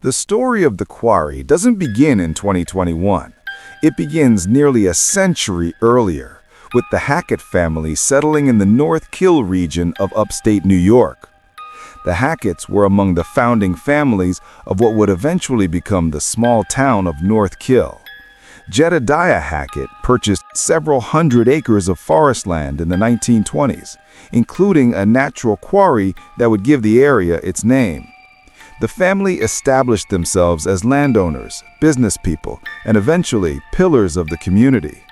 The story of the Quarry doesn't begin in 2021. It begins nearly a century earlier, with the Hackett family settling in the North Kill region of upstate New York. The Hacketts were among the founding families of what would eventually become the small town of North Kill. Jedediah Hackett purchased several hundred acres of forest land in the 1920s, including a natural quarry that would give the area its name. The family established themselves as landowners, business people, and eventually pillars of the community.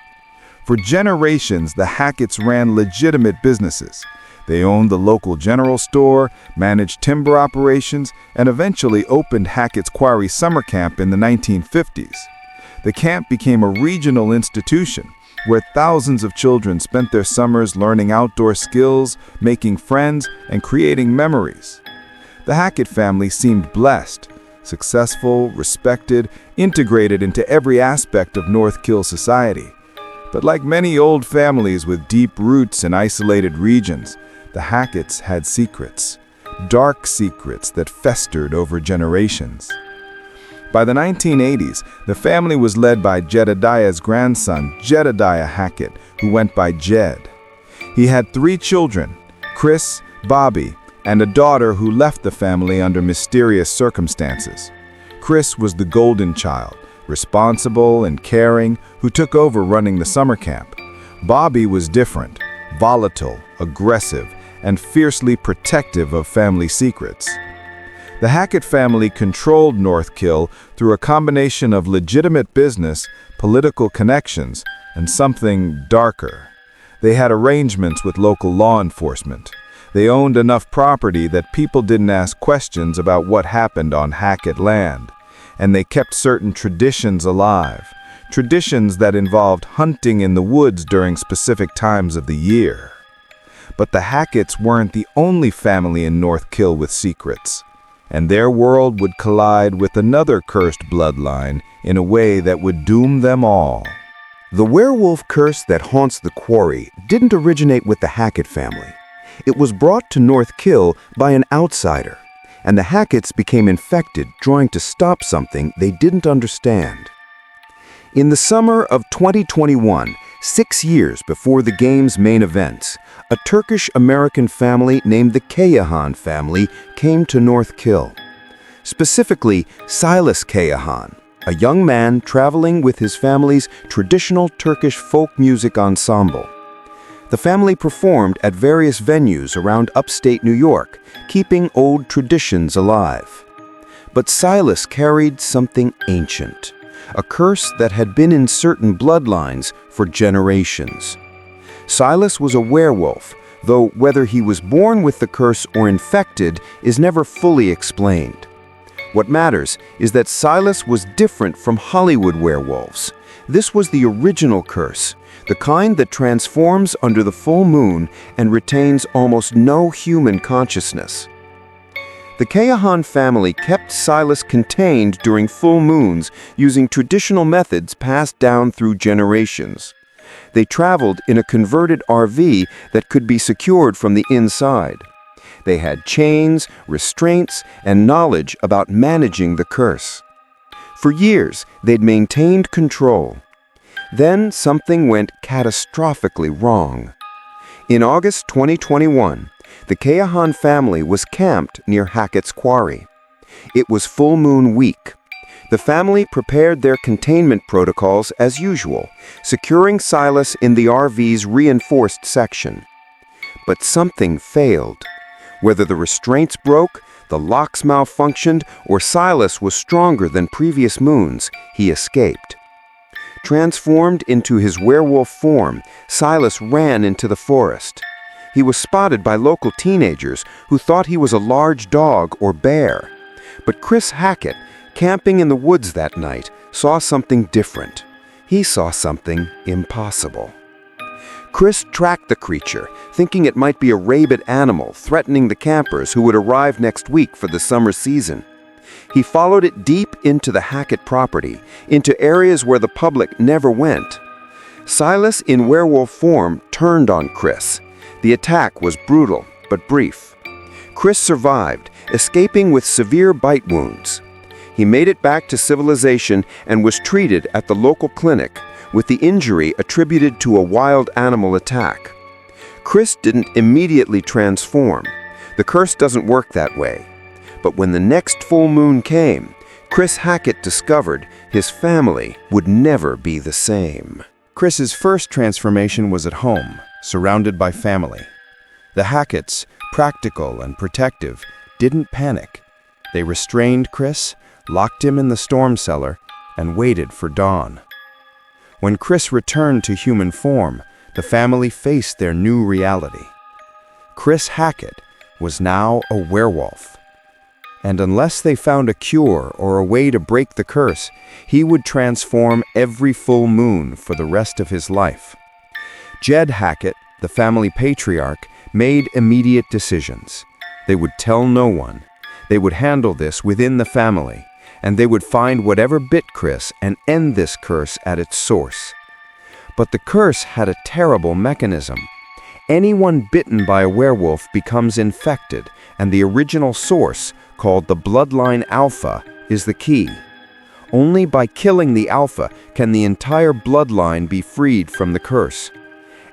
For generations, the Hacketts ran legitimate businesses. They owned the local general store, managed timber operations, and eventually opened Hackett's Quarry summer camp in the 1950s. The camp became a regional institution where thousands of children spent their summers learning outdoor skills, making friends, and creating memories. The Hackett family seemed blessed, successful, respected, integrated into every aspect of North Kill society. But like many old families with deep roots in isolated regions, the Hacketts had secrets, dark secrets that festered over generations. By the 1980s, the family was led by Jedediah's grandson, Jedediah Hackett, who went by Jed. He had 3 children, Chris, Bobby, and a daughter who left the family under mysterious circumstances. Chris was the golden child, responsible and caring, who took over running the summer camp. Bobby was different, volatile, aggressive, and fiercely protective of family secrets. The Hackett family controlled North Kill through a combination of legitimate business, political connections, and something darker. They had arrangements with local law enforcement. They owned enough property that people didn't ask questions about what happened on Hackett land. And they kept certain traditions alive, traditions that involved hunting in the woods during specific times of the year. But the Hacketts weren't the only family in North Kill with secrets, and their world would collide with another cursed bloodline in a way that would doom them all. The werewolf curse that haunts the Quarry didn't originate with the Hackett family. It was brought to North Kill by an outsider, and the Hacketts became infected, trying to stop something they didn't understand. In the summer of 2021, 6 years before the game's main events, a Turkish-American family named the Kayahan family came to North Kill. Specifically, Silas Kayahan, a young man traveling with his family's traditional Turkish folk music ensemble. The family performed at various venues around upstate New York, keeping old traditions alive. But Silas carried something ancient, a curse that had been in certain bloodlines for generations. Silas was a werewolf, though whether he was born with the curse or infected is never fully explained. What matters is that Silas was different from Hollywood werewolves. This was the original curse, the kind that transforms under the full moon and retains almost no human consciousness. The Kayahan family kept Silas contained during full moons using traditional methods passed down through generations. They traveled in a converted RV that could be secured from the inside. They had chains, restraints, and knowledge about managing the curse. For years, they'd maintained control. Then something went catastrophically wrong. In August 2021, the Kayahan family was camped near Hackett's Quarry. It was full moon week. The family prepared their containment protocols as usual, securing Silas in the RV's reinforced section. But something failed. Whether the restraints broke, the locks malfunctioned, or Silas was stronger than previous moons, he escaped. Transformed into his werewolf form, Silas ran into the forest. He was spotted by local teenagers who thought he was a large dog or bear. But Chris Hackett, camping in the woods that night, saw something different. He saw something impossible. Chris tracked the creature, thinking it might be a rabid animal threatening the campers who would arrive next week for the summer season. He followed it deep into the Hackett property, into areas where the public never went. Silas, in werewolf form, turned on Chris. The attack was brutal, but brief. Chris survived, escaping with severe bite wounds. He made it back to civilization and was treated at the local clinic, with the injury attributed to a wild animal attack. Chris didn't immediately transform. The curse doesn't work that way. But when the next full moon came, Chris Hackett discovered his family would never be the same. Chris's first transformation was at home, surrounded by family. The Hacketts, practical and protective, didn't panic. They restrained Chris, locked him in the storm cellar, and waited for dawn. When Chris returned to human form, the family faced their new reality. Chris Hackett was now a werewolf. And unless they found a cure or a way to break the curse, he would transform every full moon for the rest of his life. Jed Hackett, the family patriarch, made immediate decisions. They would tell no one. They would handle this within the family, and they would find whatever bit Chris and end this curse at its source. But the curse had a terrible mechanism. Anyone bitten by a werewolf becomes infected, and the original source, called the bloodline alpha, is the key. Only by killing the alpha can the entire bloodline be freed from the curse.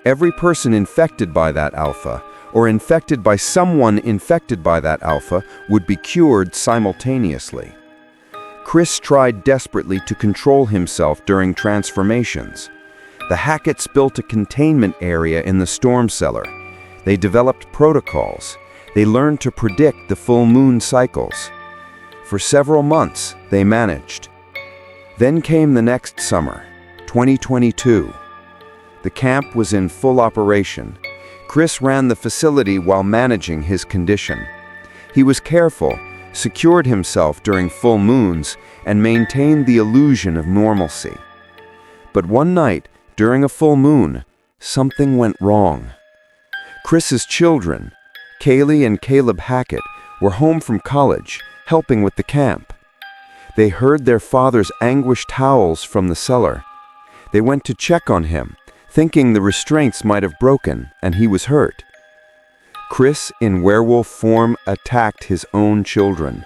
Every person infected by that alpha, or infected by someone infected by that alpha, would be cured simultaneously. Chris tried desperately to control himself during transformations. The Hacketts built a containment area in the storm cellar. They developed protocols. They learned to predict the full moon cycles. For several months, they managed. Then came the next summer, 2022. The camp was in full operation. Chris ran the facility while managing his condition. He was careful, secured himself during full moons, and maintained the illusion of normalcy. But one night, during a full moon, something went wrong. Chris's children, Kaylee and Caleb Hackett, were home from college, helping with the camp. They heard their father's anguished howls from the cellar. They went to check on him, thinking the restraints might have broken and he was hurt. Chris, in werewolf form, attacked his own children.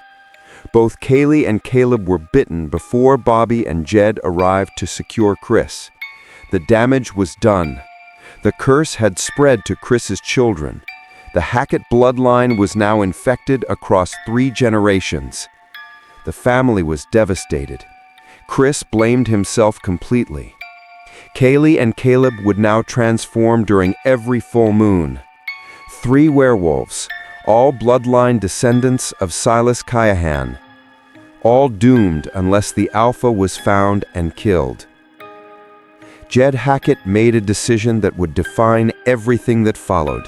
Both Kaylee and Caleb were bitten before Bobby and Jed arrived to secure Chris. The damage was done. The curse had spread to Chris's children. The Hackett bloodline was now infected across 3 generations. The family was devastated. Chris blamed himself completely. Kaylee and Caleb would now transform during every full moon. 3 werewolves, all bloodline descendants of Silas Callahan. All doomed unless the alpha was found and killed. Jed Hackett made a decision that would define everything that followed.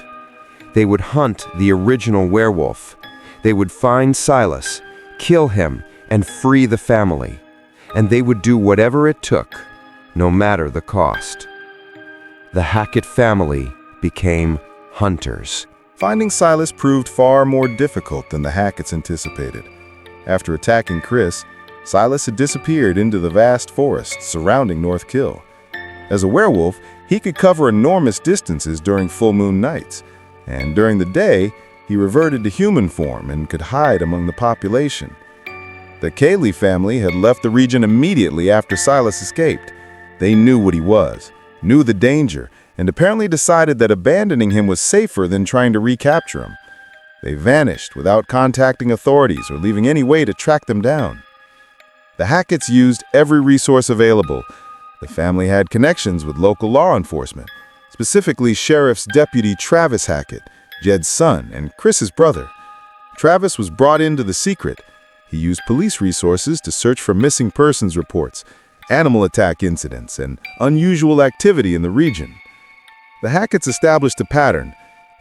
They would hunt the original werewolf. They would find Silas, kill him, and free the family. And they would do whatever it took, no matter the cost. The Hackett family became hunters. Finding Silas proved far more difficult than the Hacketts anticipated. After attacking Chris, Silas had disappeared into the vast forests surrounding North Kill. As a werewolf, he could cover enormous distances during full moon nights, and during the day, he reverted to human form and could hide among the population. The Kaylee family had left the region immediately after Silas escaped. They knew what he was, knew the danger, and apparently decided that abandoning him was safer than trying to recapture him. They vanished without contacting authorities or leaving any way to track them down. The Hacketts used every resource available. The family had connections with local law enforcement, specifically Sheriff's Deputy Travis Hackett, Jed's son and Chris's brother. Travis was brought into the secret. He used police resources to search for missing persons reports, animal attack incidents, and unusual activity in the region. The Hacketts established a pattern.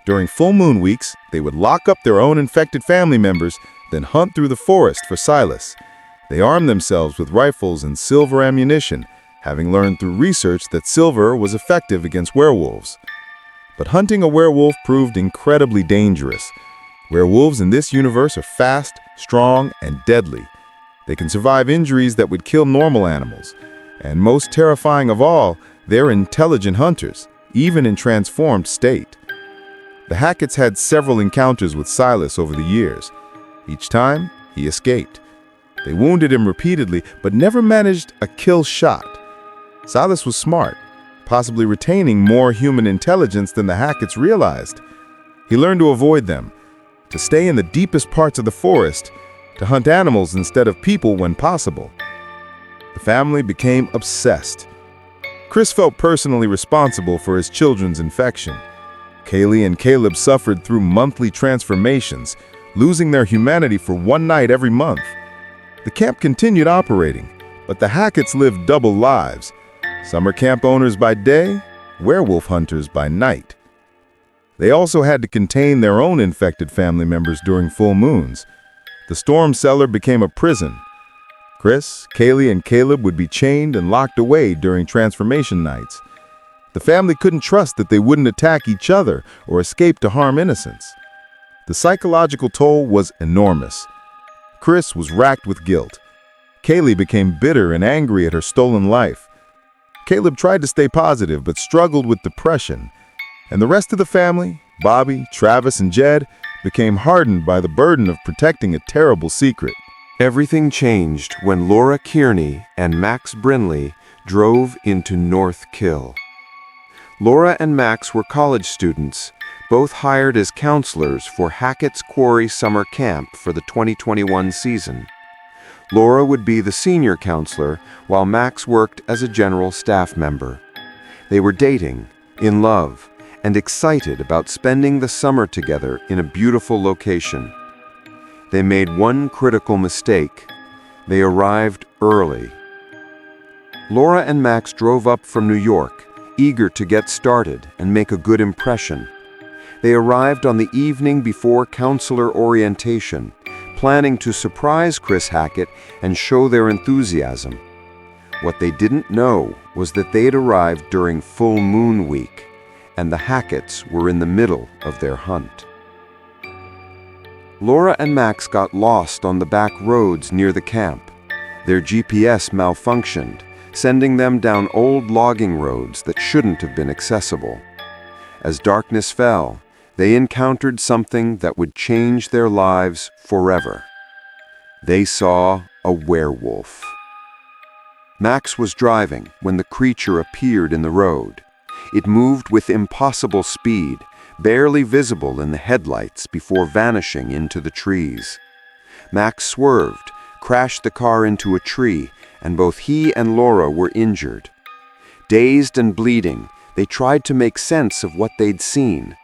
During full moon weeks, they would lock up their own infected family members, then hunt through the forest for Silas. They armed themselves with rifles and silver ammunition, having learned through research that silver was effective against werewolves. But hunting a werewolf proved incredibly dangerous. Werewolves in this universe are fast, strong, and deadly. They can survive injuries that would kill normal animals. And most terrifying of all, they're intelligent hunters, even in transformed state. The Hacketts had several encounters with Silas over the years. Each time, he escaped. They wounded him repeatedly, but never managed a kill shot. Silas was smart, possibly retaining more human intelligence than the Hacketts realized. He learned to avoid them, to stay in the deepest parts of the forest, to hunt animals instead of people when possible. The family became obsessed. Chris felt personally responsible for his children's infection. Kaylee and Caleb suffered through monthly transformations, losing their humanity for one night every month. The camp continued operating, but the Hacketts lived double lives: summer camp owners by day, werewolf hunters by night. They also had to contain their own infected family members during full moons. The storm cellar became a prison. Chris, Kaylee, and Caleb would be chained and locked away during transformation nights. The family couldn't trust that they wouldn't attack each other or escape to harm innocents. The psychological toll was enormous. Chris was racked with guilt. Kaylee became bitter and angry at her stolen life. Caleb tried to stay positive but struggled with depression. And the rest of the family, Bobby, Travis, and Jed, became hardened by the burden of protecting a terrible secret. Everything changed when Laura Kearney and Max Brinley drove into North Kill. Laura and Max were college students, both hired as counselors for Hackett's Quarry summer camp for the 2021 season. Laura would be the senior counselor, while Max worked as a general staff member. They were dating, in love, and excited about spending the summer together in a beautiful location. They made one critical mistake. They arrived early. Laura and Max drove up from New York, eager to get started and make a good impression. They arrived on the evening before counselor orientation, planning to surprise Chris Hackett and show their enthusiasm. What they didn't know was that they'd arrived during full moon week, and the Hacketts were in the middle of their hunt. Laura and Max got lost on the back roads near the camp. Their GPS malfunctioned, sending them down old logging roads that shouldn't have been accessible. As darkness fell, they encountered something that would change their lives forever. They saw a werewolf. Max was driving when the creature appeared in the road. It moved with impossible speed, barely visible in the headlights before vanishing into the trees. Max swerved, crashed the car into a tree, and both he and Laura were injured. Dazed and bleeding, they tried to make sense of what they'd seen.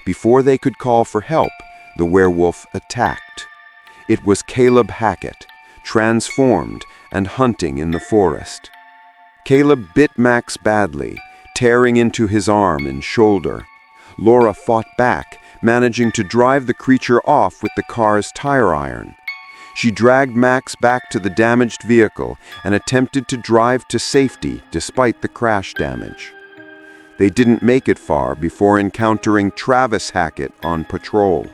Before they could call for help, the werewolf attacked. It was Caleb Hackett, transformed and hunting in the forest. Caleb bit Max badly, tearing into his arm and shoulder. Laura fought back, managing to drive the creature off with the car's tire iron. She dragged Max back to the damaged vehicle and attempted to drive to safety despite the crash damage. They didn't make it far before encountering Travis Hackett on patrol.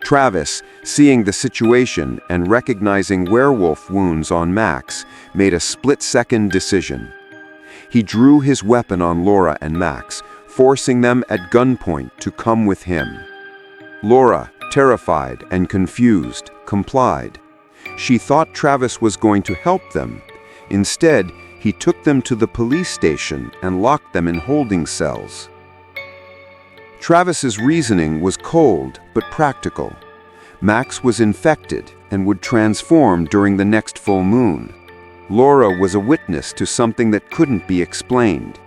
Travis, seeing the situation and recognizing werewolf wounds on Max, made a split-second decision. He drew his weapon on Laura and Max, forcing them at gunpoint to come with him. Laura, terrified and confused, complied. She thought Travis was going to help them. Instead, he took them to the police station and locked them in holding cells. Travis's reasoning was cold but practical. Max was infected and would transform during the next full moon. Laura was a witness to something that couldn't be explained,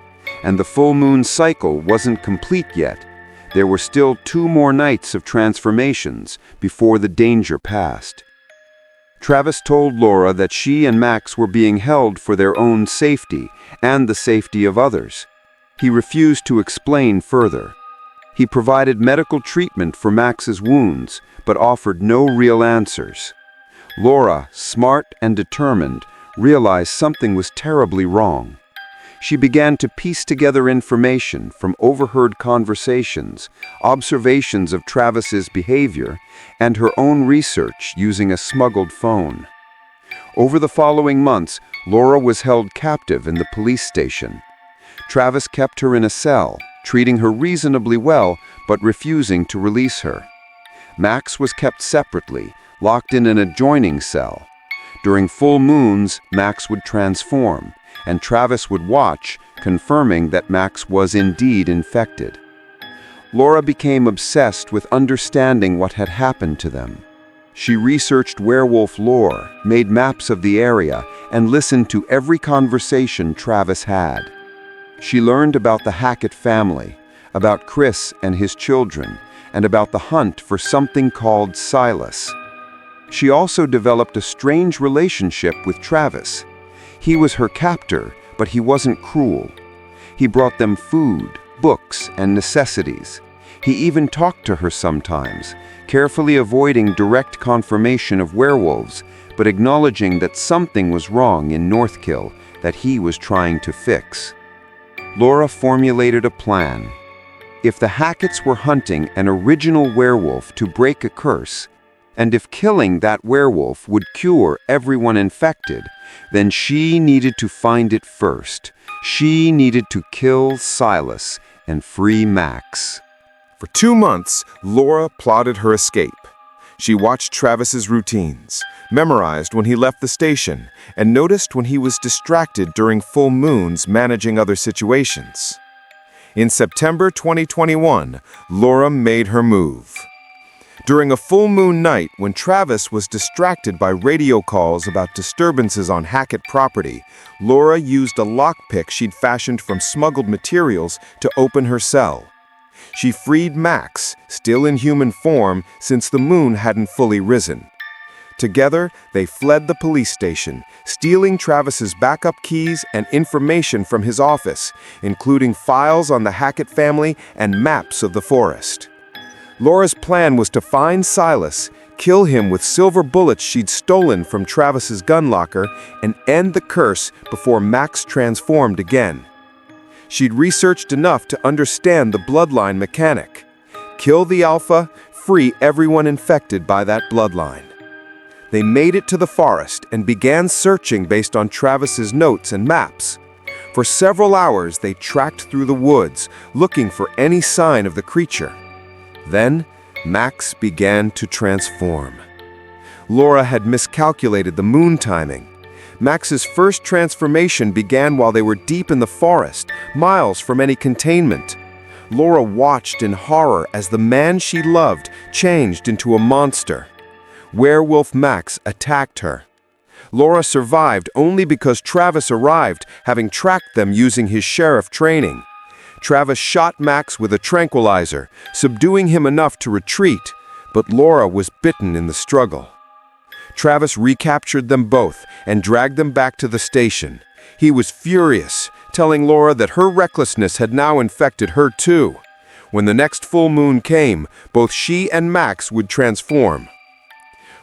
and the full moon cycle wasn't complete yet. There were still 2 more nights of transformations before the danger passed. Travis told Laura that she and Max were being held for their own safety and the safety of others. He refused to explain further. He provided medical treatment for Max's wounds, but offered no real answers. Laura, smart and determined, realized something was terribly wrong. She began to piece together information from overheard conversations, observations of Travis's behavior, and her own research using a smuggled phone. Over the following months, Laura was held captive in the police station. Travis kept her in a cell, treating her reasonably well, but refusing to release her. Max was kept separately, locked in an adjoining cell. During full moons, Max would transform, and Travis would watch, confirming that Max was indeed infected. Laura became obsessed with understanding what had happened to them. She researched werewolf lore, made maps of the area, and listened to every conversation Travis had. She learned about the Hackett family, about Chris and his children, and about the hunt for something called Silas. She also developed a strange relationship with Travis. He was her captor, but he wasn't cruel. He brought them food, books, and necessities. He even talked to her sometimes, carefully avoiding direct confirmation of werewolves, but acknowledging that something was wrong in Northkill that he was trying to fix. Laura formulated a plan. If the Hacketts were hunting an original werewolf to break a curse, and if killing that werewolf would cure everyone infected, then she needed to find it first. She needed to kill Silas and free Max. For 2 months, Laura plotted her escape. She watched Travis's routines, memorized when he left the station, and noticed when he was distracted during full moons managing other situations. In September 2021, Laura made her move. During a full moon night, when Travis was distracted by radio calls about disturbances on Hackett property, Laura used a lockpick she'd fashioned from smuggled materials to open her cell. She freed Max, still in human form since the moon hadn't fully risen. Together, they fled the police station, stealing Travis's backup keys and information from his office, including files on the Hackett family and maps of the forest. Laura's plan was to find Silas, kill him with silver bullets she'd stolen from Travis's gun locker, and end the curse before Max transformed again. She'd researched enough to understand the bloodline mechanic. Kill the alpha, free everyone infected by that bloodline. They made it to the forest and began searching based on Travis's notes and maps. For several hours, they tracked through the woods, looking for any sign of the creature. Then, Max began to transform. Laura had miscalculated the moon timing. Max's first transformation began while they were deep in the forest, miles from any containment. Laura watched in horror as the man she loved changed into a monster. Werewolf Max attacked her. Laura survived only because Travis arrived, having tracked them using his sheriff training. Travis shot Max with a tranquilizer, subduing him enough to retreat, but Laura was bitten in the struggle. Travis recaptured them both and dragged them back to the station. He was furious, telling Laura that her recklessness had now infected her too. When the next full moon came, both she and Max would transform.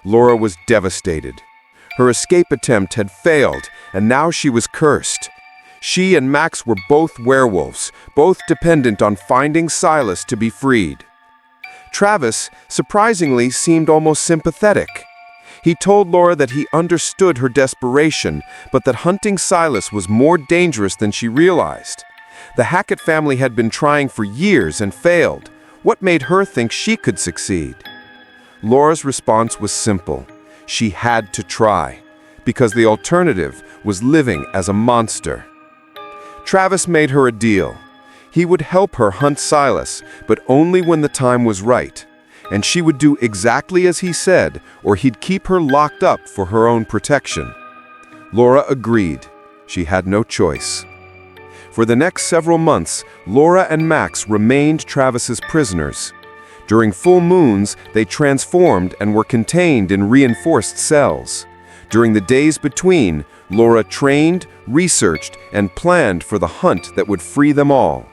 Laura was devastated. Her escape attempt had failed, and now she was cursed. She and Max were both werewolves, both dependent on finding Silas to be freed. Travis, surprisingly, seemed almost sympathetic. He told Laura that he understood her desperation, but that hunting Silas was more dangerous than she realized. The Hackett family had been trying for years and failed. What made her think she could succeed? Laura's response was simple. She had to try, because the alternative was living as a monster. Travis made her a deal. He would help her hunt Silas, but only when the time was right. And she would do exactly as he said, or he'd keep her locked up for her own protection. Laura agreed. She had no choice. For the next several months, Laura and Max remained Travis's prisoners. During full moons, they transformed and were contained in reinforced cells. During the days between, Laura trained, researched, and planned for the hunt that would free them all.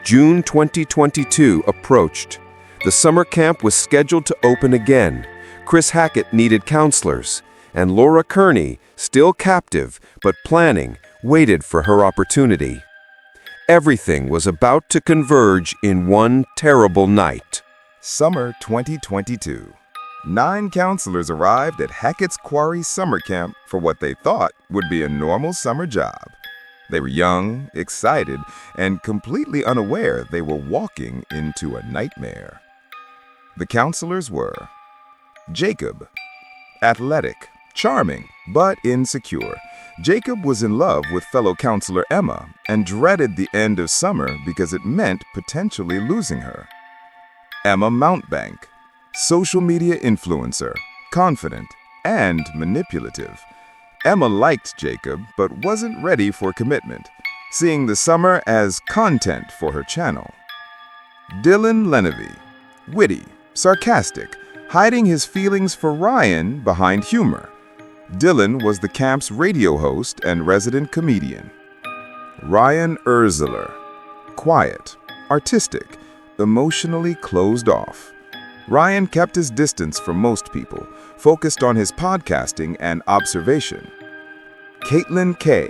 June 2022 approached. The summer camp was scheduled to open again. Chris Hackett needed counselors, and Laura Kearney, still captive but planning, waited for her opportunity. Everything was about to converge in one terrible night. Summer 2022. 9 counselors arrived at Hackett's Quarry summer camp for what they thought would be a normal summer job. They were young, excited, and completely unaware they were walking into a nightmare. The counselors were Jacob, athletic, charming, but insecure. Jacob was in love with fellow counselor Emma and dreaded the end of summer because it meant potentially losing her. Emma Mountbank, social media influencer, confident, and manipulative. Emma liked Jacob but wasn't ready for commitment, seeing the summer as content for her channel. Dylan Lenevy, witty, sarcastic, hiding his feelings for Ryan behind humor. Dylan was the camp's radio host and resident comedian. Ryan Erzeler, quiet, artistic, emotionally closed off. Ryan kept his distance from most people, focused on his podcasting and observation. Caitlin Kay,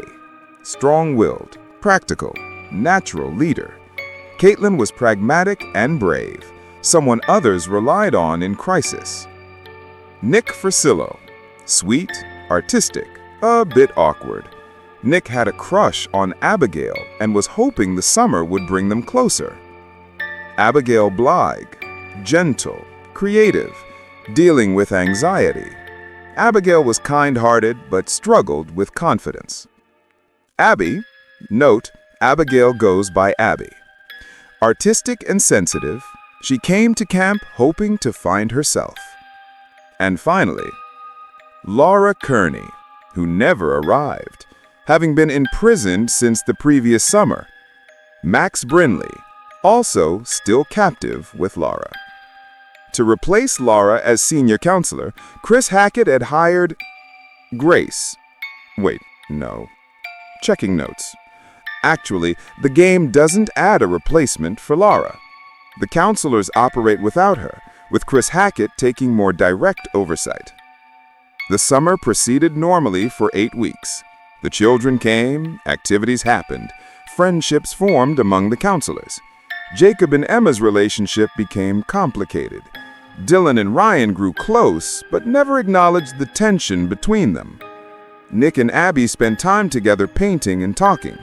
strong-willed, practical, natural leader. Caitlin was pragmatic and brave, someone others relied on in crisis. Nick Fersillo, sweet, artistic, a bit awkward. Nick had a crush on Abigail and was hoping the summer would bring them closer. Abigail Bligh, gentle, creative, dealing with anxiety. Abigail was kind-hearted but struggled with confidence. Abby, note, Abigail goes by Abby. Artistic and sensitive, she came to camp hoping to find herself. And finally, Laura Kearney, who never arrived, having been imprisoned since the previous summer. Max Brinley, also still captive with Laura. To replace Laura as senior counselor, Chris Hackett had hired Grace. Wait, no. Checking notes. Actually, the game doesn't add a replacement for Laura. The counselors operate without her, with Chris Hackett taking more direct oversight. The summer proceeded normally for 8 weeks. The children came, activities happened, friendships formed among the counselors. Jacob and Emma's relationship became complicated. Dylan and Ryan grew close, but never acknowledged the tension between them. Nick and Abby spent time together painting and talking.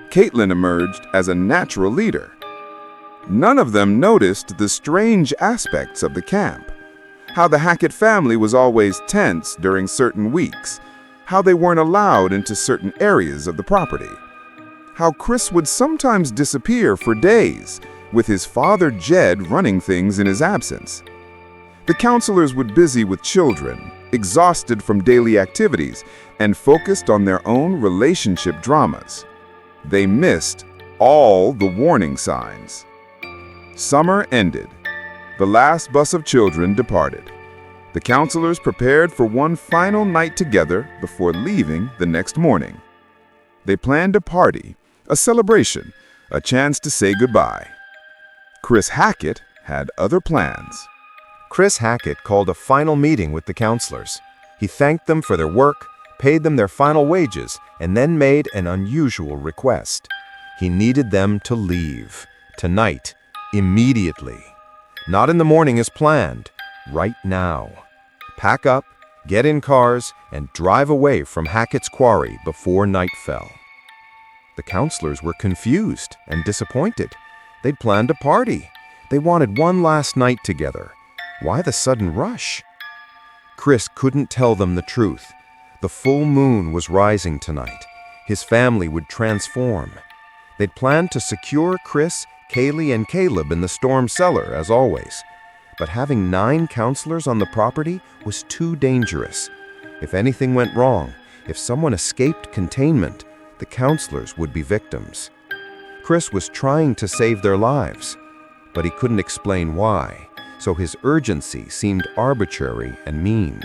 Caitlin emerged as a natural leader. None of them noticed the strange aspects of the camp. How the Hackett family was always tense during certain weeks. How they weren't allowed into certain areas of the property. How Chris would sometimes disappear for days, with his father Jed running things in his absence. The counselors were busy with children, exhausted from daily activities, and focused on their own relationship dramas. They missed all the warning signs. Summer ended. The last bus of children departed. The counselors prepared for one final night together before leaving the next morning. They planned a party, a celebration, a chance to say goodbye. Chris Hackett had other plans. Chris Hackett called a final meeting with the counselors. He thanked them for their work, paid them their final wages, and then made an unusual request. He needed them to leave. Tonight. Immediately. Not in the morning as planned. Right now. Pack up, get in cars, and drive away from Hackett's Quarry before night fell. The counselors were confused and disappointed. They'd planned a party. They wanted one last night together. Why the sudden rush? Chris couldn't tell them the truth. The full moon was rising tonight. His family would transform. They'd planned to secure Chris, Kaylee, and Caleb in the storm cellar, as always. But having 9 counselors on the property was too dangerous. If anything went wrong, if someone escaped containment, the counselors would be victims. Chris was trying to save their lives, but he couldn't explain why, so his urgency seemed arbitrary and mean.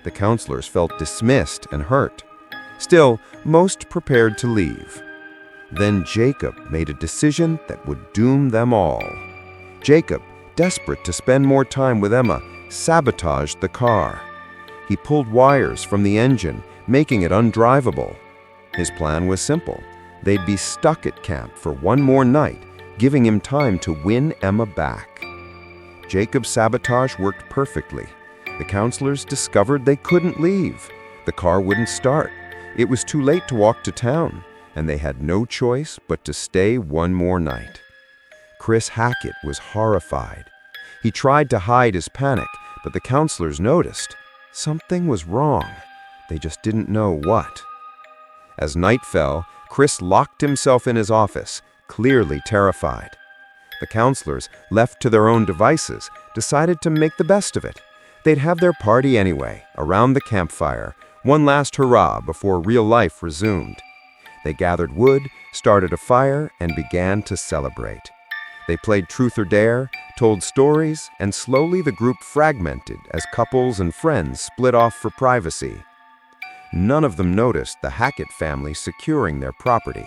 The counselors felt dismissed and hurt. Still, most prepared to leave. Then Jacob made a decision that would doom them all. Jacob, desperate to spend more time with Emma, sabotaged the car. He pulled wires from the engine, making it undrivable. His plan was simple. They'd be stuck at camp for one more night, giving him time to win Emma back. Jacob's sabotage worked perfectly. The counselors discovered they couldn't leave. The car wouldn't start. It was too late to walk to town, and they had no choice but to stay one more night. Chris Hackett was horrified. He tried to hide his panic, but the counselors noticed. Something was wrong. They just didn't know what. As night fell, Chris locked himself in his office, clearly terrified. The counselors, left to their own devices, decided to make the best of it. They'd have their party anyway, around the campfire, one last hurrah before real life resumed. They gathered wood, started a fire, and began to celebrate. They played Truth or Dare, told stories, and slowly the group fragmented as couples and friends split off for privacy. None of them noticed the Hackett family securing their property.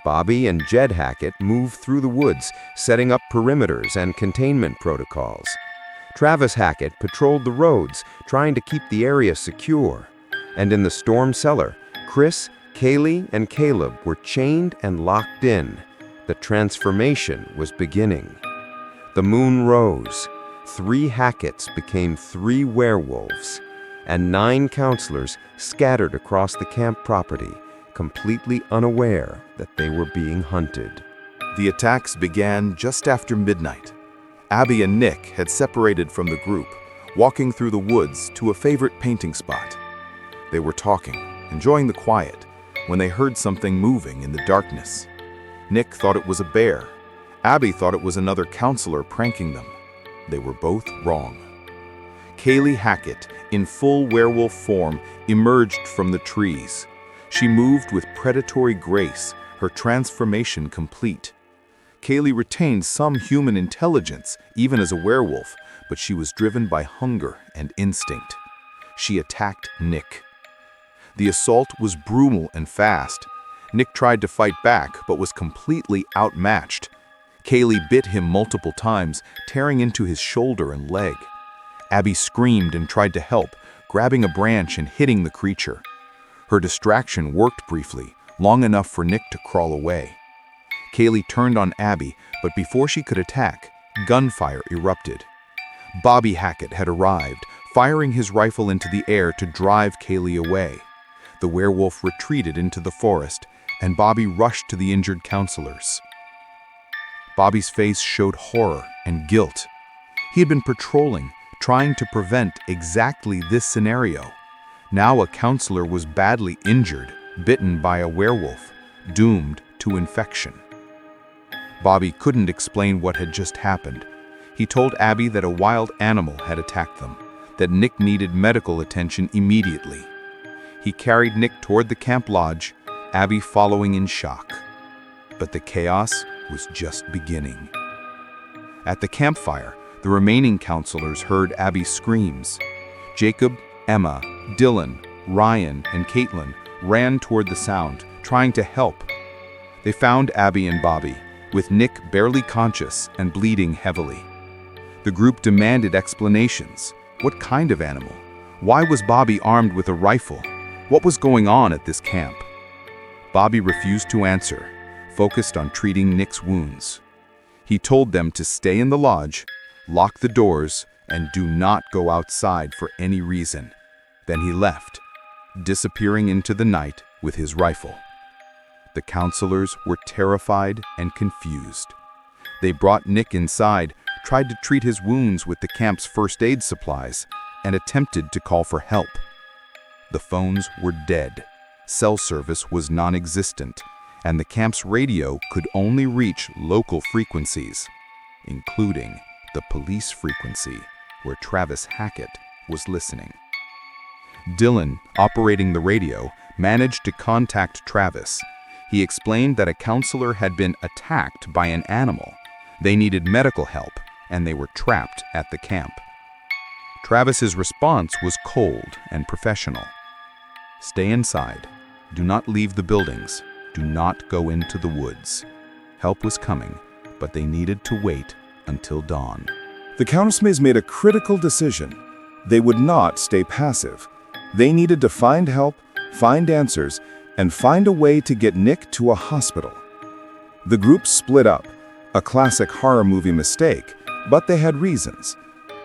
Bobby and Jed Hackett moved through the woods, setting up perimeters and containment protocols. Travis Hackett patrolled the roads, trying to keep the area secure. And in the storm cellar, Chris, Kaylee, and Caleb were chained and locked in. The transformation was beginning. The moon rose. 3 Hacketts became 3 werewolves, and 9 counselors scattered across the camp property, completely unaware that they were being hunted. The attacks began just after midnight. Abby and Nick had separated from the group, walking through the woods to a favorite painting spot. They were talking, enjoying the quiet, when they heard something moving in the darkness. Nick thought it was a bear. Abby thought it was another counselor pranking them. They were both wrong. Kaylee Hackett, in full werewolf form, emerged from the trees. She moved with predatory grace, her transformation complete. Kaylee retained some human intelligence, even as a werewolf, but she was driven by hunger and instinct. She attacked Nick. The assault was brutal and fast. Nick tried to fight back, but was completely outmatched. Kaylee bit him multiple times, tearing into his shoulder and leg. Abby screamed and tried to help, grabbing a branch and hitting the creature. Her distraction worked briefly, long enough for Nick to crawl away. Kaylee turned on Abby, but before she could attack, gunfire erupted. Bobby Hackett had arrived, firing his rifle into the air to drive Kaylee away. The werewolf retreated into the forest, and Bobby rushed to the injured counselors. Bobby's face showed horror and guilt. He had been patrolling, trying to prevent exactly this scenario. Now a counselor was badly injured, bitten by a werewolf, doomed to infection. Bobby couldn't explain what had just happened. He told Abby that a wild animal had attacked them, that Nick needed medical attention immediately. He carried Nick toward the camp lodge, Abby following in shock. But the chaos was just beginning. At the campfire, the remaining counselors heard Abby's screams. Jacob, Emma, Dylan, Ryan, and Caitlin ran toward the sound, trying to help. They found Abby and Bobby, with Nick barely conscious and bleeding heavily. The group demanded explanations. What kind of animal? Why was Bobby armed with a rifle? What was going on at this camp? Bobby refused to answer, focused on treating Nick's wounds. He told them to stay in the lodge, lock the doors, and do not go outside for any reason. Then he left, disappearing into the night with his rifle. The counselors were terrified and confused. They brought Nick inside, tried to treat his wounds with the camp's first aid supplies, and attempted to call for help. The phones were dead, cell service was non-existent, and the camp's radio could only reach local frequencies, including the police frequency where Travis Hackett was listening. Dylan, operating the radio, managed to contact Travis. He explained that a counselor had been attacked by an animal. They needed medical help, and they were trapped at the camp. Travis's response was cold and professional. Stay inside. Do not leave the buildings. Do not go into the woods. Help was coming, but they needed to wait until dawn. The counselors made a critical decision. They would not stay passive. They needed to find help, find answers, and find a way to get Nick to a hospital. The group split up, a classic horror movie mistake, but they had reasons.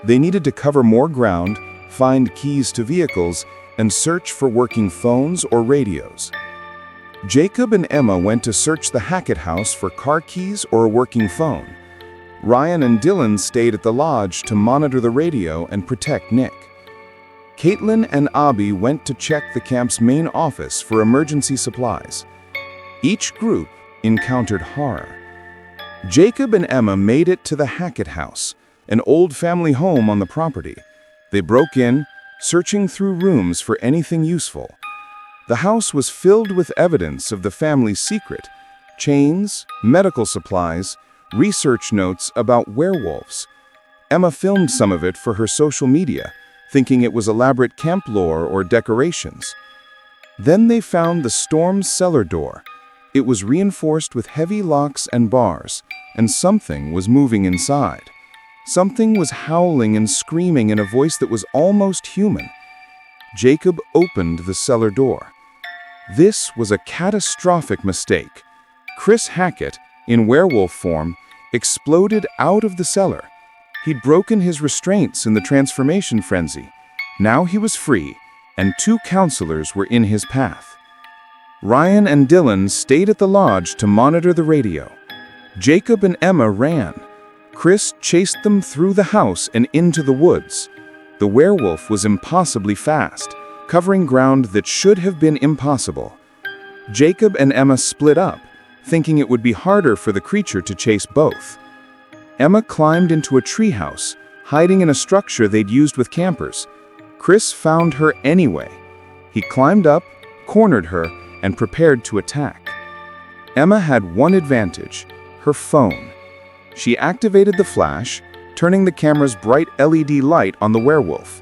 They needed to cover more ground, find keys to vehicles, and search for working phones or radios. Jacob and Emma went to search the Hackett house for car keys or a working phone. Ryan and Dylan stayed at the lodge to monitor the radio and protect Nick. Caitlin and Abby went to check the camp's main office for emergency supplies. Each group encountered horror. Jacob and Emma made it to the Hackett house, an old family home on the property. They broke in, searching through rooms for anything useful. The house was filled with evidence of the family's secret: chains, medical supplies, research notes about werewolves. Emma filmed some of it for her social media, thinking it was elaborate camp lore or decorations. Then they found the storm's cellar door. It was reinforced with heavy locks and bars, and something was moving inside. Something was howling and screaming in a voice that was almost human. Jacob opened the cellar door. This was a catastrophic mistake. Chris Hackett, in werewolf form, exploded out of the cellar. He'd broken his restraints in the transformation frenzy. Now he was free, and 2 counselors were in his path. Ryan and Dylan stayed at the lodge to monitor the radio. Jacob and Emma ran. Chris chased them through the house and into the woods. The werewolf was impossibly fast, covering ground that should have been impossible. Jacob and Emma split up, thinking it would be harder for the creature to chase both. Emma climbed into a treehouse, hiding in a structure they'd used with campers. Chris found her anyway. He climbed up, cornered her, and prepared to attack. Emma had one advantage: her phone. She activated the flash, turning the camera's bright LED light on the werewolf.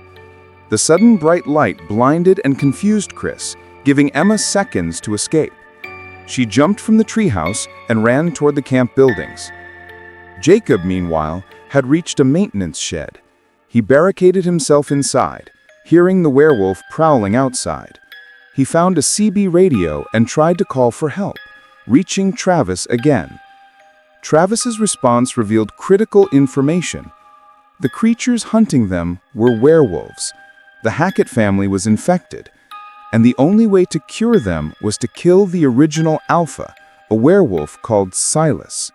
The sudden bright light blinded and confused Chris, giving Emma seconds to escape. She jumped from the treehouse and ran toward the camp buildings. Jacob, meanwhile, had reached a maintenance shed. He barricaded himself inside, hearing the werewolf prowling outside. He found a CB radio and tried to call for help, reaching Travis again. Travis's response revealed critical information. The creatures hunting them were werewolves. The Hackett family was infected, and the only way to cure them was to kill the original alpha, a werewolf called Silas.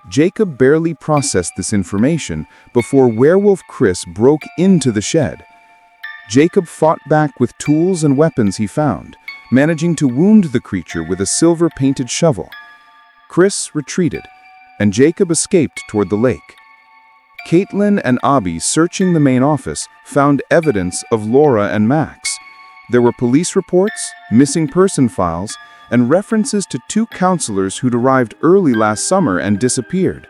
Jacob barely processed this information before werewolf Chris broke into the shed. Jacob fought back with tools and weapons he found, managing to wound the creature with a silver-painted shovel. Chris retreated, and Jacob escaped toward the lake. Caitlin and Abby, searching the main office, found evidence of Laura and Max. There were police reports, missing person files, and references to 2 counselors who'd arrived early last summer and disappeared.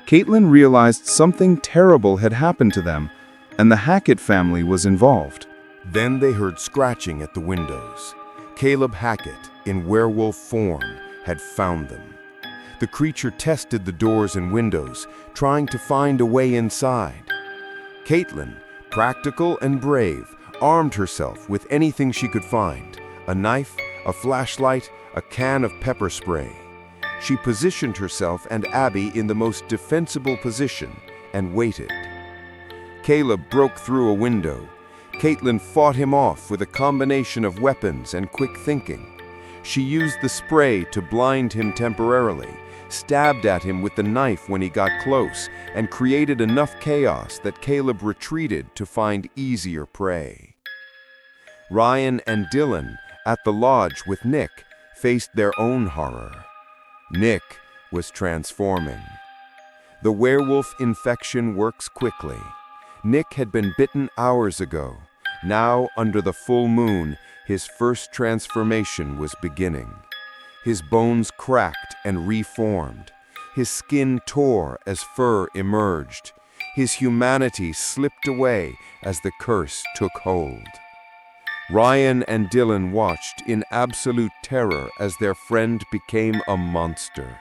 Caitlin realized something terrible had happened to them, and the Hackett family was involved. Then they heard scratching at the windows. Caleb Hackett, in werewolf form, had found them. The creature tested the doors and windows, trying to find a way inside. Caitlin, practical and brave, armed herself with anything she could find: a knife, a flashlight, a can of pepper spray. She positioned herself and Abby in the most defensible position and waited. Caleb broke through a window. Caitlin fought him off with a combination of weapons and quick thinking. She used the spray to blind him temporarily, stabbed at him with the knife when he got close, and created enough chaos that Caleb retreated to find easier prey. Ryan and Dylan, at the lodge with Nick, faced their own horror. Nick was transforming. The werewolf infection works quickly. Nick had been bitten hours ago. Now, under the full moon, his first transformation was beginning. His bones cracked and reformed. His skin tore as fur emerged. His humanity slipped away as the curse took hold. Ryan and Dylan watched in absolute terror as their friend became a monster.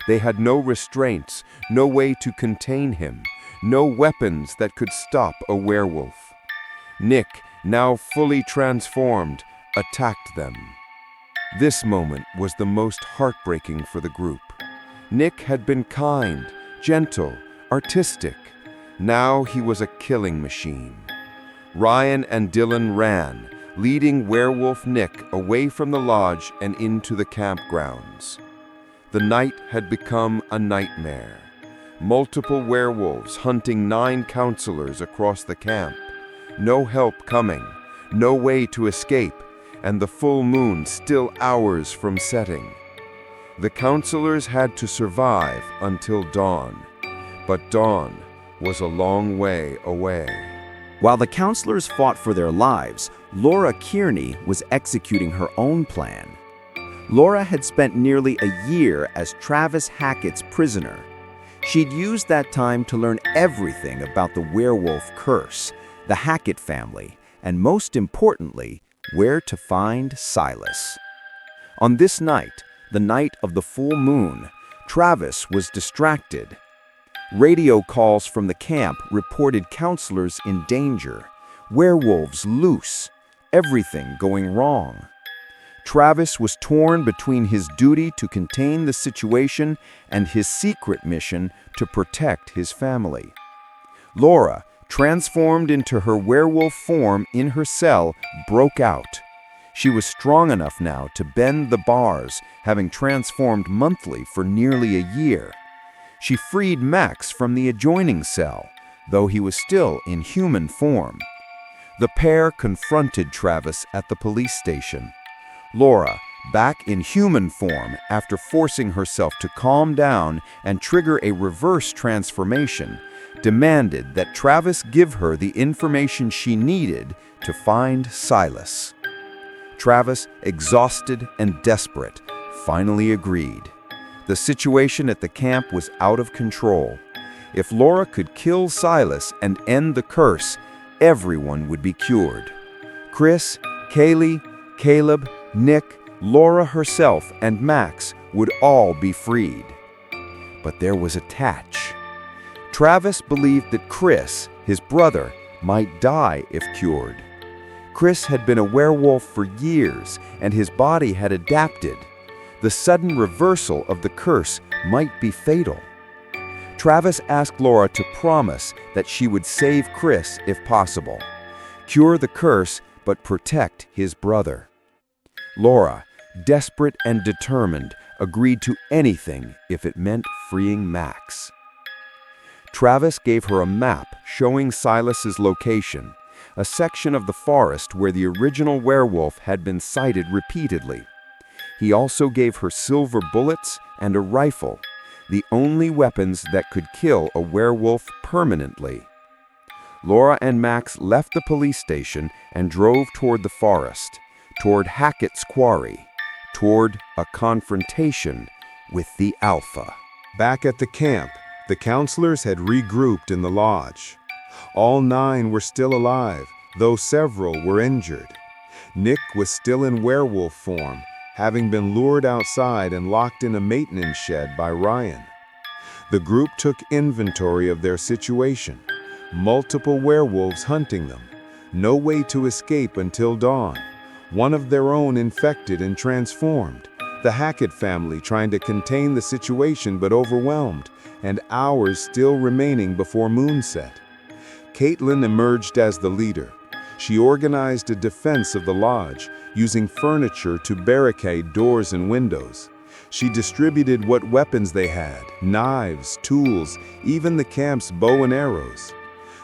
They had no restraints, no way to contain him, no weapons that could stop a werewolf. Nick, now fully transformed, attacked them. This moment was the most heartbreaking for the group. Nick had been kind, gentle, artistic. Now he was a killing machine. Ryan and Dylan ran, leading werewolf Nick away from the lodge and into the campgrounds. The night had become a nightmare. Multiple werewolves hunting 9 counselors across the camp. no help coming, no way to escape, and the full moon still hours from setting. The counselors had to survive until dawn, but dawn was a long way away. While the counselors fought for their lives, Laura Kearney was executing her own plan. Laura had spent nearly a year as Travis Hackett's prisoner. She'd used that time to learn everything about the werewolf curse, the Hackett family, and most importantly, where to find Silas. On this night, the night of the full moon, Travis was distracted. Radio calls from the camp reported counselors in danger, werewolves loose, everything going wrong. Travis was torn between his duty to contain the situation and his secret mission to protect his family. Laura, transformed into her werewolf form in her cell, broke out. She was strong enough now to bend the bars, having transformed monthly for nearly a year. She freed Max from the adjoining cell, though he was still in human form. The pair confronted Travis at the police station. Laura, back in human form after forcing herself to calm down and trigger a reverse transformation, demanded that Travis give her the information she needed to find Silas. Travis, exhausted and desperate, finally agreed. The situation at the camp was out of control. If Laura could kill Silas and end the curse, everyone would be cured. Chris, Kaylee, Caleb, Nick, Laura herself, and Max would all be freed. But there was a catch. Travis believed that Chris, his brother, might die if cured. Chris had been a werewolf for years, and his body had adapted. The sudden reversal of the curse might be fatal. Travis asked Laura to promise that she would save Chris if possible, cure the curse, but protect his brother. Laura, desperate and determined, agreed to anything if it meant freeing Max. Travis gave her a map showing Silas's location, a section of the forest where the original werewolf had been sighted repeatedly. He also gave her silver bullets and a rifle, the only weapons that could kill a werewolf permanently. Laura and Max left the police station and drove toward the forest, toward Hackett's Quarry, toward a confrontation with the Alpha. Back at the camp, the counselors had regrouped in the lodge. All 9 were still alive, though several were injured. Nick was still in werewolf form, having been lured outside and locked in a maintenance shed by Ryan. The group took inventory of their situation. Multiple werewolves hunting them. No way to escape until dawn. One of their own infected and transformed. The Hackett family trying to contain the situation but overwhelmed, and hours still remaining before moonset. Caitlin emerged as the leader. She organized a defense of the lodge, using furniture to barricade doors and windows. She distributed what weapons they had, knives, tools, even the camp's bow and arrows.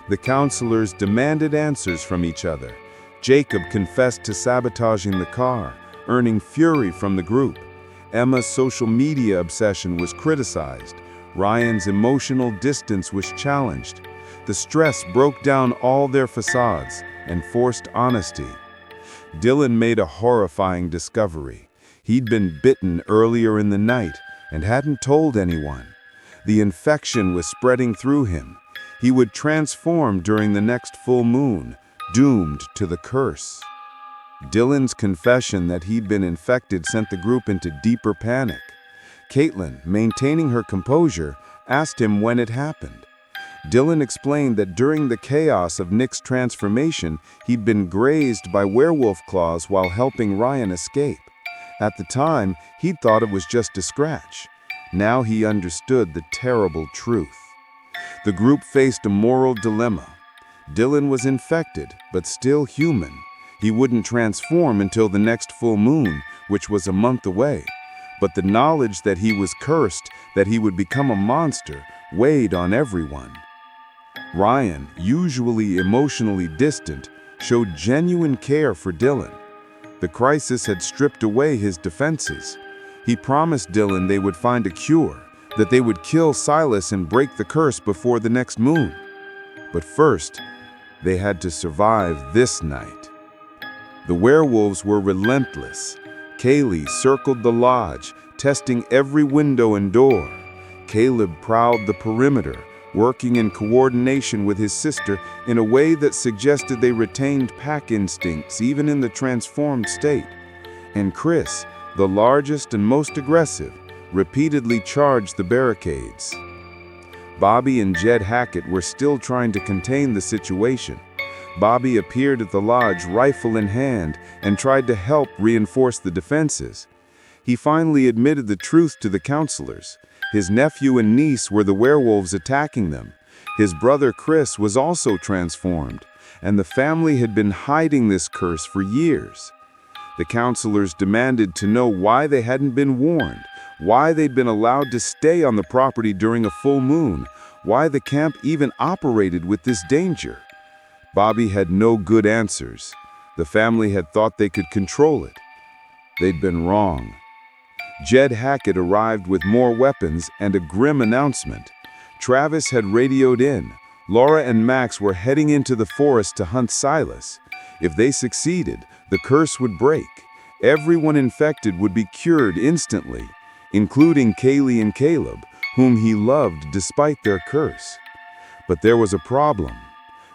The counselors demanded answers from each other. Jacob confessed to sabotaging the car, earning fury from the group. Emma's social media obsession was criticized. Ryan's emotional distance was challenged. The stress broke down all their facades and forced honesty. Dylan made a horrifying discovery. He'd been bitten earlier in the night and hadn't told anyone. The infection was spreading through him. He would transform during the next full moon, doomed to the curse. Dylan's confession that he'd been infected sent the group into deeper panic. Caitlin, maintaining her composure, asked him when it happened. Dylan explained that during the chaos of Nick's transformation, he'd been grazed by werewolf claws while helping Ryan escape. At the time, he'd thought it was just a scratch. Now he understood the terrible truth. The group faced a moral dilemma. Dylan was infected, but still human. He wouldn't transform until the next full moon, which was a month away. But the knowledge that he was cursed, that he would become a monster, weighed on everyone. Ryan, usually emotionally distant, showed genuine care for Dylan. The crisis had stripped away his defenses. He promised Dylan they would find a cure, that they would kill Silas and break the curse before the next moon. But first, they had to survive this night. The werewolves were relentless. Kaylee circled the lodge, testing every window and door. Caleb prowled the perimeter, working in coordination with his sister in a way that suggested they retained pack instincts even in the transformed state. And Chris, the largest and most aggressive, repeatedly charged the barricades. Bobby and Jed Hackett were still trying to contain the situation. Bobby appeared at the lodge, rifle in hand, and tried to help reinforce the defenses. He finally admitted the truth to the counselors. His nephew and niece were the werewolves attacking them. His brother Chris was also transformed, and the family had been hiding this curse for years. The counselors demanded to know why they hadn't been warned, why they'd been allowed to stay on the property during a full moon, why the camp even operated with this danger. Bobby had no good answers. The family had thought they could control it. They'd been wrong. Jed Hackett arrived with more weapons and a grim announcement. Travis had radioed in. Laura and Max were heading into the forest to hunt Silas. If they succeeded, the curse would break. Everyone infected would be cured instantly, including Kaylee and Caleb, whom he loved despite their curse. But there was a problem.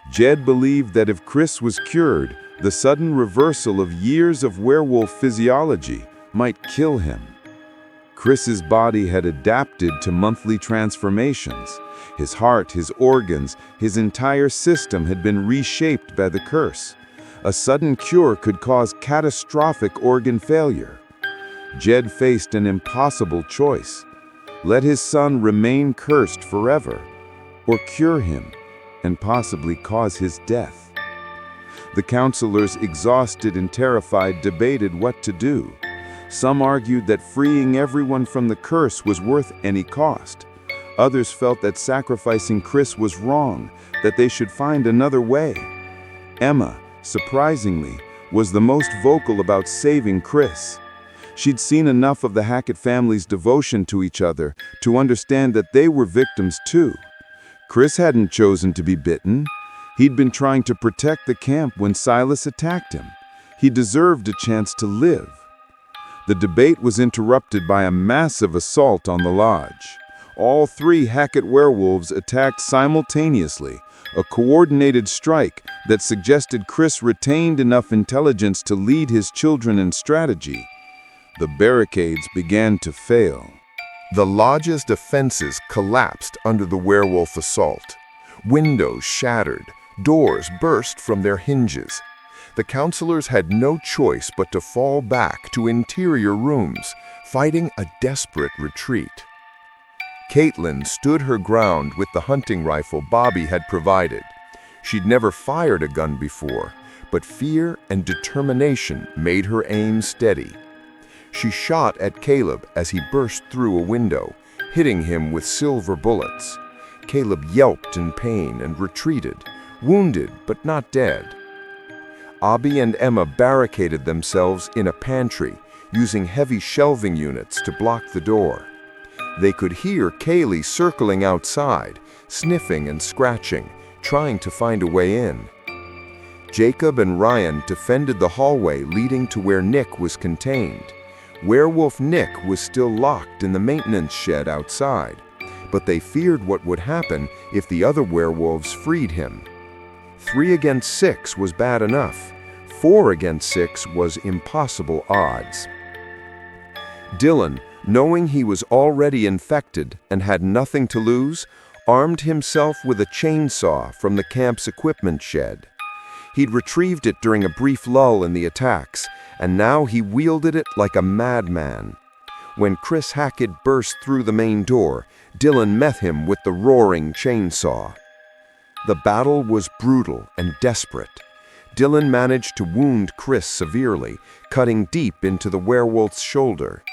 Jed believed that if Chris was cured, the sudden reversal of years of werewolf physiology might kill him. Chris's body had adapted to monthly transformations. His heart, his organs, his entire system had been reshaped by the curse. A sudden cure could cause catastrophic organ failure. Jed faced an impossible choice. Let his son remain cursed forever, or cure him and possibly cause his death. The counselors, exhausted and terrified, debated what to do. Some argued that freeing everyone from the curse was worth any cost. Others felt that sacrificing Chris was wrong, that they should find another way. Emma, surprisingly, was the most vocal about saving Chris. She'd seen enough of the Hackett family's devotion to each other to understand that they were victims too. Chris hadn't chosen to be bitten. He'd been trying to protect the camp when Silas attacked him. He deserved a chance to live. The debate was interrupted by a massive assault on the lodge. All three Hackett werewolves attacked simultaneously, a coordinated strike that suggested Chris retained enough intelligence to lead his children in strategy. The barricades began to fail. The lodge's defenses collapsed under the werewolf assault. Windows shattered, doors burst from their hinges. The counselors had no choice but to fall back to interior rooms, fighting a desperate retreat. Caitlin stood her ground with the hunting rifle Bobby had provided. She'd never fired a gun before, but fear and determination made her aim steady. She shot at Caleb as he burst through a window, hitting him with silver bullets. Caleb yelped in pain and retreated, wounded but not dead. Abby and Emma barricaded themselves in a pantry, using heavy shelving units to block the door. They could hear Kaylee circling outside, sniffing and scratching, trying to find a way in. Jacob and Ryan defended the hallway leading to where Nick was contained. Werewolf Nick was still locked in the maintenance shed outside, but they feared what would happen if the other werewolves freed him. 3 against 6 was bad enough. 4 against 6 was impossible odds. Dylan, knowing he was already infected and had nothing to lose, armed himself with a chainsaw from the camp's equipment shed. He'd retrieved it during a brief lull in the attacks, and now he wielded it like a madman. When Chris Hackett burst through the main door, Dylan met him with the roaring chainsaw. The battle was brutal and desperate. Dylan managed to wound Chris severely, cutting deep into the werewolf's shoulder.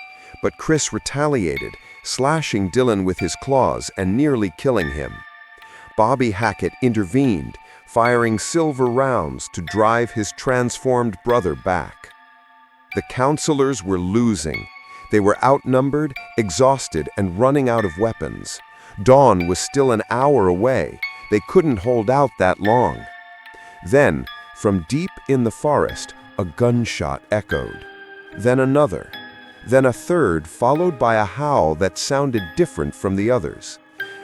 But Chris retaliated, slashing Dylan with his claws and nearly killing him. Bobby Hackett intervened, firing silver rounds to drive his transformed brother back. The counselors were losing. They were outnumbered, exhausted, and running out of weapons. Dawn was still an hour away. They couldn't hold out that long. Then, from deep in the forest, a gunshot echoed. Then another. Then a third, followed by a howl that sounded different from the others.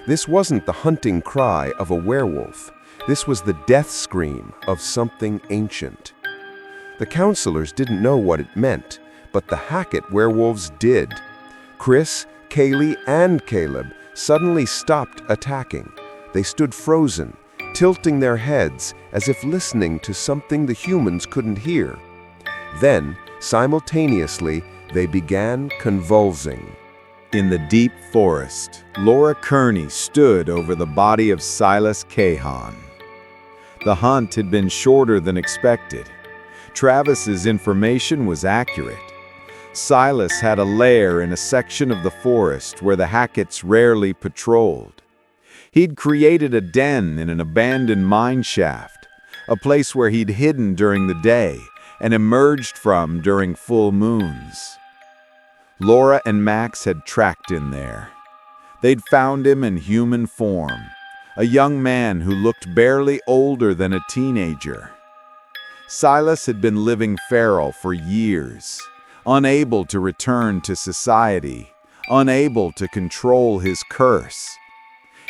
This wasn't the hunting cry of a werewolf. This was the death scream of something ancient. The counselors didn't know what it meant, but the Hackett werewolves did. Chris, Kaylee, and Caleb suddenly stopped attacking. They stood frozen, tilting their heads as if listening to something the humans couldn't hear. Then, simultaneously, they began convulsing. In the deep forest, Laura Kearney stood over the body of Silas Cahan. The hunt had been shorter than expected. Travis's information was accurate. Silas had a lair in a section of the forest where the Hacketts rarely patrolled. He'd created a den in an abandoned mine shaft, a place where he'd hidden during the day and emerged from during full moons. Laura and Max had tracked in there. They'd found him in human form, a young man who looked barely older than a teenager. Silas had been living feral for years, unable to return to society, unable to control his curse.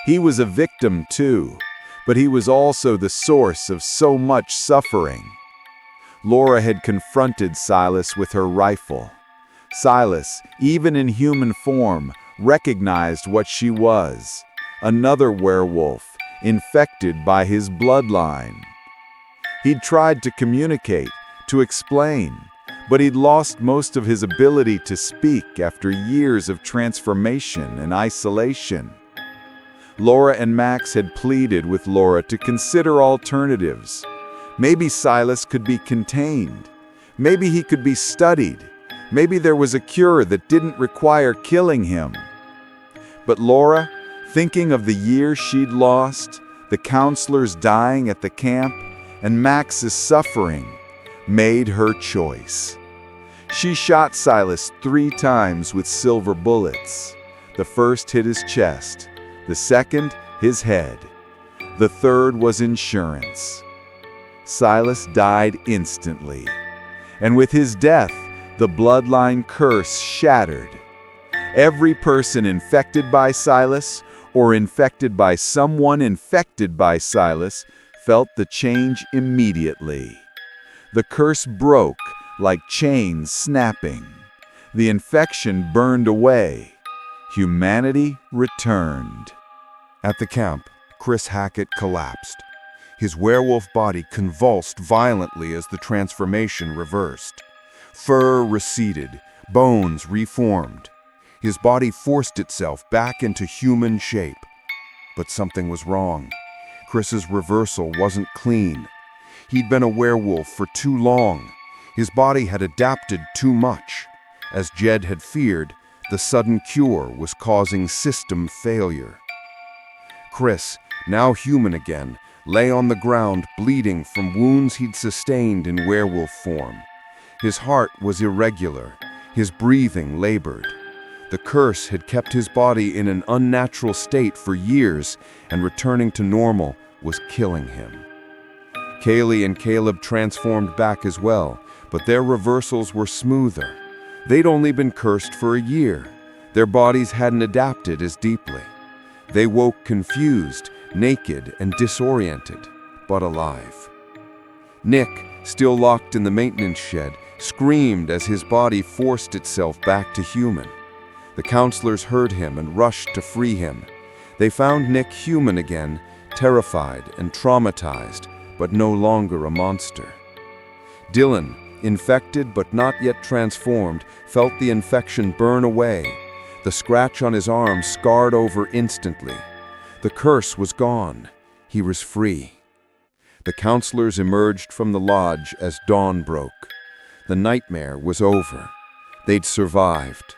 He was a victim too, but he was also the source of so much suffering. Laura had confronted Silas with her rifle. Silas, even in human form, recognized what she was, another werewolf, infected by his bloodline. He'd tried to communicate, to explain, but he'd lost most of his ability to speak after years of transformation and isolation. Laura and Max had pleaded with Laura to consider alternatives. Maybe Silas could be contained. Maybe he could be studied. Maybe there was a cure that didn't require killing him. But Laura, thinking of the years she'd lost, the counselors dying at the camp, and Max's suffering, made her choice. She shot Silas 3 times with silver bullets. The first hit his chest, the second, his head. The third was insurance. Silas died instantly, and with his death, the bloodline curse shattered. Every person infected by Silas, or infected by someone infected by Silas, felt the change immediately. The curse broke like chains snapping. The infection burned away. Humanity returned. At the camp, Chris Hackett collapsed. His werewolf body convulsed violently as the transformation reversed. Fur receded, bones reformed. His body forced itself back into human shape. But something was wrong. Chris's reversal wasn't clean. He'd been a werewolf for too long. His body had adapted too much. As Jed had feared, the sudden cure was causing system failure. Chris, now human again, lay on the ground bleeding from wounds he'd sustained in werewolf form. His heart was irregular, his breathing labored. The curse had kept his body in an unnatural state for years, and returning to normal was killing him. Kaylee and Caleb transformed back as well, but their reversals were smoother. They'd only been cursed for a year. Their bodies hadn't adapted as deeply. They woke confused, naked, and disoriented, but alive. Nick, still locked in the maintenance shed, screamed as his body forced itself back to human. The counselors heard him and rushed to free him. They found Nick human again, terrified and traumatized, but no longer a monster. Dylan, infected but not yet transformed, felt the infection burn away. The scratch on his arm scarred over instantly. The curse was gone. He was free. The counselors emerged from the lodge as dawn broke. The nightmare was over. They'd survived.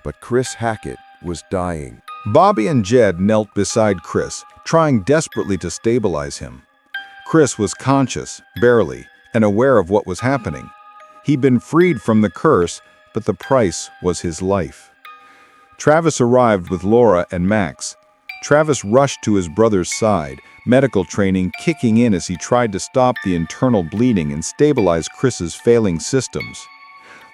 But Chris Hackett was dying. Bobby and Jed knelt beside Chris, trying desperately to stabilize him. Chris was conscious, barely, and aware of what was happening. He'd been freed from the curse, but the price was his life. Travis arrived with Laura and Max. Travis rushed to his brother's side, medical training kicking in as he tried to stop the internal bleeding and stabilize Chris's failing systems.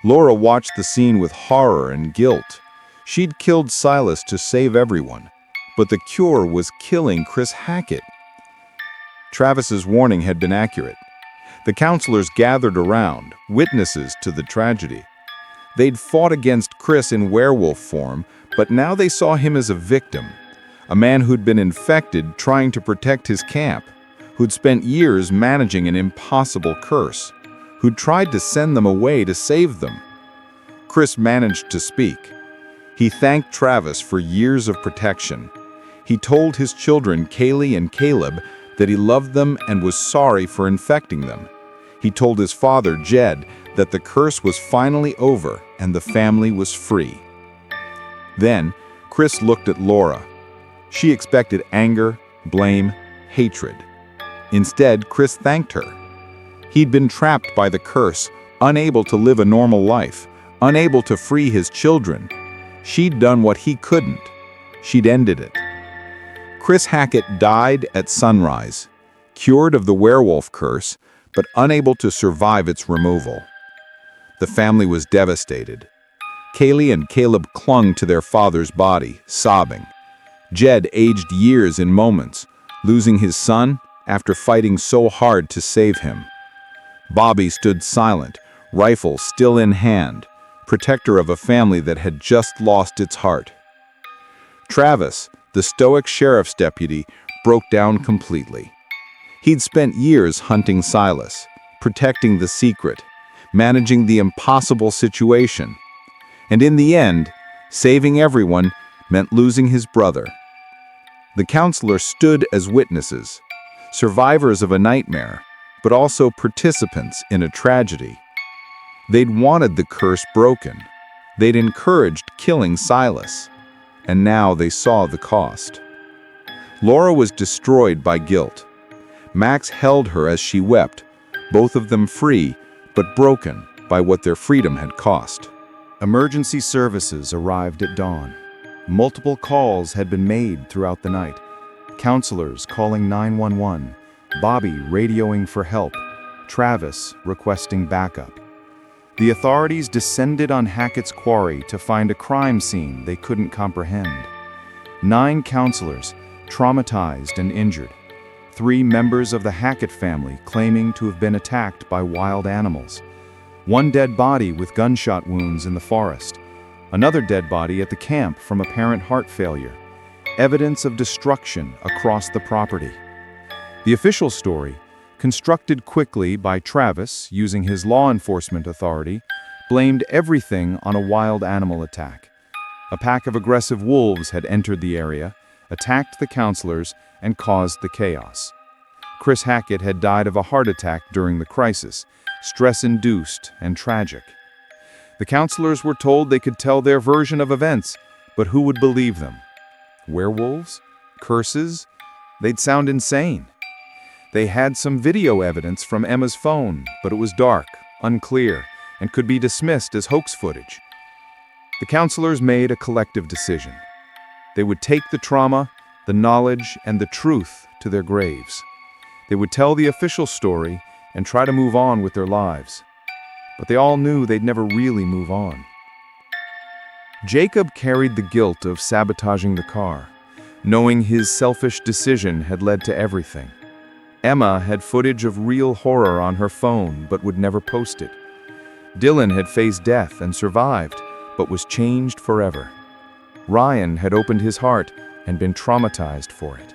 Laura watched the scene with horror and guilt. She'd killed Silas to save everyone, but the cure was killing Chris Hackett. Travis's warning had been accurate. The counselors gathered around, witnesses to the tragedy. They'd fought against Chris in werewolf form, but now they saw him as a victim, a man who'd been infected trying to protect his camp, who'd spent years managing an impossible curse, who'd tried to send them away to save them. Chris managed to speak. He thanked Travis for years of protection. He told his children, Kaylee and Caleb, that he loved them and was sorry for infecting them. He told his father, Jed, that the curse was finally over and the family was free. Then, Chris looked at Laura. She expected anger, blame, hatred. Instead, Chris thanked her. He'd been trapped by the curse, unable to live a normal life, unable to free his children. She'd done what he couldn't. She'd ended it. Chris Hackett died at sunrise, cured of the werewolf curse, but unable to survive its removal. The family was devastated. Kaylee and Caleb clung to their father's body, sobbing. Jed aged years in moments, losing his son after fighting so hard to save him. Bobby stood silent, rifle still in hand, protector of a family that had just lost its heart. Travis, the stoic sheriff's deputy, broke down completely. He'd spent years hunting Silas, protecting the secret, managing the impossible situation. And in the end, saving everyone meant losing his brother. The counselors stood as witnesses, survivors of a nightmare, but also participants in a tragedy. They'd wanted the curse broken. They'd encouraged killing Silas. And now they saw the cost. Laura was destroyed by guilt. Max held her as she wept, both of them free, but broken by what their freedom had cost. Emergency services arrived at dawn. Multiple calls had been made throughout the night. Counselors calling 911, Bobby radioing for help, Travis requesting backup. The authorities descended on Hackett's Quarry to find a crime scene they couldn't comprehend. 9 counselors, traumatized and injured. 3 members of the Hackett family claiming to have been attacked by wild animals. 1 dead body with gunshot wounds in the forest. Another dead body at the camp from apparent heart failure. Evidence of destruction across the property. The official story, constructed quickly by Travis using his law enforcement authority, blamed everything on a wild animal attack. A pack of aggressive wolves had entered the area, attacked the counselors, and caused the chaos. Chris Hackett had died of a heart attack during the crisis, stress-induced and tragic. The counselors were told they could tell their version of events, but who would believe them? Werewolves? Curses? They'd sound insane. They had some video evidence from Emma's phone, but it was dark, unclear, and could be dismissed as hoax footage. The counselors made a collective decision. They would take the trauma, the knowledge, and the truth to their graves. They would tell the official story and try to move on with their lives. But they all knew they'd never really move on. Jacob carried the guilt of sabotaging the car, knowing his selfish decision had led to everything. Emma had footage of real horror on her phone but would never post it. Dylan had faced death and survived, but was changed forever. Ryan had opened his heart and been traumatized for it.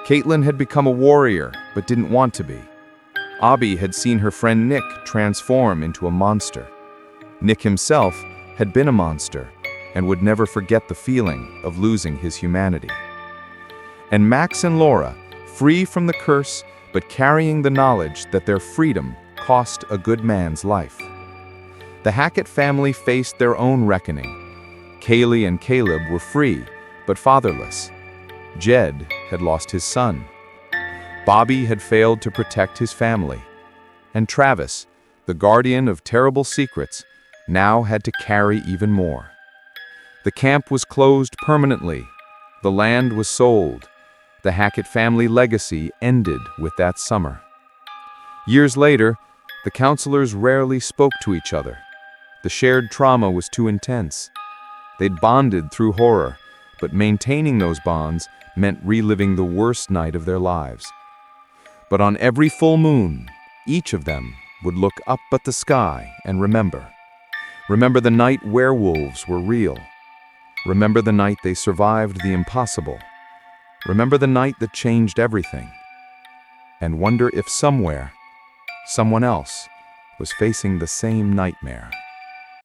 Caitlin had become a warrior but didn't want to be. Abby had seen her friend Nick transform into a monster. Nick himself had been a monster and would never forget the feeling of losing his humanity. And Max and Laura, free from the curse, but carrying the knowledge that their freedom cost a good man's life. The Hackett family faced their own reckoning. Kaylee and Caleb were free, but fatherless. Jed had lost his son. Bobby had failed to protect his family. And Travis, the guardian of terrible secrets, now had to carry even more. The camp was closed permanently. The land was sold. The Hackett family legacy ended with that summer. Years later, the counselors rarely spoke to each other. The shared trauma was too intense. They'd bonded through horror, but maintaining those bonds meant reliving the worst night of their lives. But on every full moon, each of them would look up at the sky and remember. Remember the night werewolves were real. Remember the night they survived the impossible. Remember the night that changed everything. And wonder if somewhere, someone else was facing the same nightmare.